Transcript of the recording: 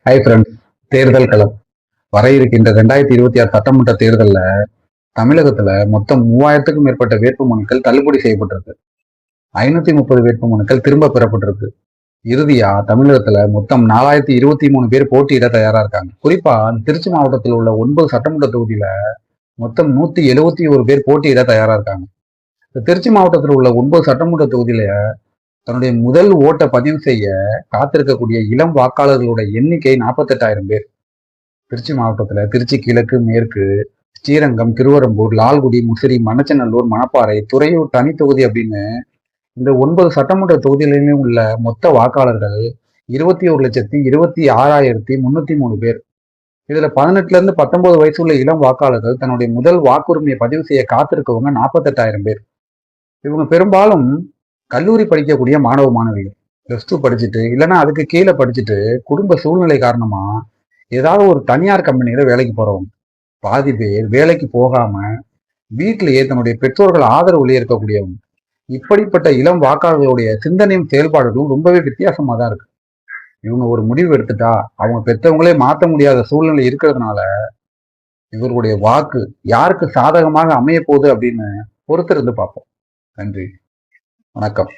Hi friends, தேர்தல் களம் வர இருக்கின்ற 2026 சட்டமன்ற தேர்தலில் தமிழகத்துல மொத்தம் 3000க்கும் மேற்பட்ட வேட்பு மனுக்கள் தள்ளுபடி செய்யப்பட்டிருக்கு. 530 வேட்பு மனுக்கள் திரும்ப பெறப்பட்டிருக்கு. இறுதியா தமிழகத்துல மொத்தம் 4023 பேர் போட்டியிட தயாரா இருக்காங்க. குறிப்பா திருச்சி மாவட்டத்தில் உள்ள 9 சட்டமன்ற தொகுதியில மொத்தம் 171 பேர் போட்டியிட தயாரா இருக்காங்க. திருச்சி மாவட்டத்தில் உள்ள 9 சட்டமன்ற தொகுதியில தன்னுடைய முதல் ஓட்டை பதிவு செய்ய காத்திருக்கக்கூடிய இளம் வாக்காளர்களோட எண்ணிக்கை 48,000 பேர். திருச்சி மாவட்டத்துல திருச்சி கிழக்கு, மேற்கு, ஸ்ரீரங்கம், திருவரம்பூர், லால்குடி, முசிறி, மணச்சநல்லூர், மணப்பாறை, துறையூர் தனி தொகுதி அப்படின்னு இந்த 9 சட்டமன்ற தொகுதிகளிலும் உள்ள மொத்த வாக்காளர்கள் 21,26,303 பேர். இதுல 18ல இருந்து 19 வயசு உள்ள இளம் வாக்காளர்கள் தன்னுடைய முதல் வாக்குரிமையை பதிவு செய்ய காத்திருக்கவங்க 48,000 பேர். இவங்க பெரும்பாலும் கல்லூரி படிக்கக்கூடிய மாணவ மாணவிகள். +2 படிச்சுட்டு இல்லைன்னா அதுக்கு கீழே படிச்சுட்டு குடும்ப சூழ்நிலை காரணமா ஏதாவது ஒரு தனியார் கம்பெனியில வேலைக்கு போறவங்க. பாதி பேர் வேலைக்கு போகாம வீட்டிலேயே தன்னுடைய பெற்றோர்கள் ஆதரவுலேயே இருக்கக்கூடியவங்க. இப்படிப்பட்ட இளம் வாக்காளர்களுடைய சிந்தனையும் செயல்பாடுகளும் ரொம்பவே வித்தியாசமா தான் இருக்கு. இவங்க ஒரு முடிவு எடுத்துட்டா அவங்க பெற்றவங்களே மாற்ற முடியாத சூழ்நிலை இருக்கிறதுனால இவர்களுடைய வாக்கு யாருக்கு சாதகமாக அமைய போகுது அப்படின்னு பொறுத்திருந்து பார்ப்போம். நன்றி, வணக்கம்.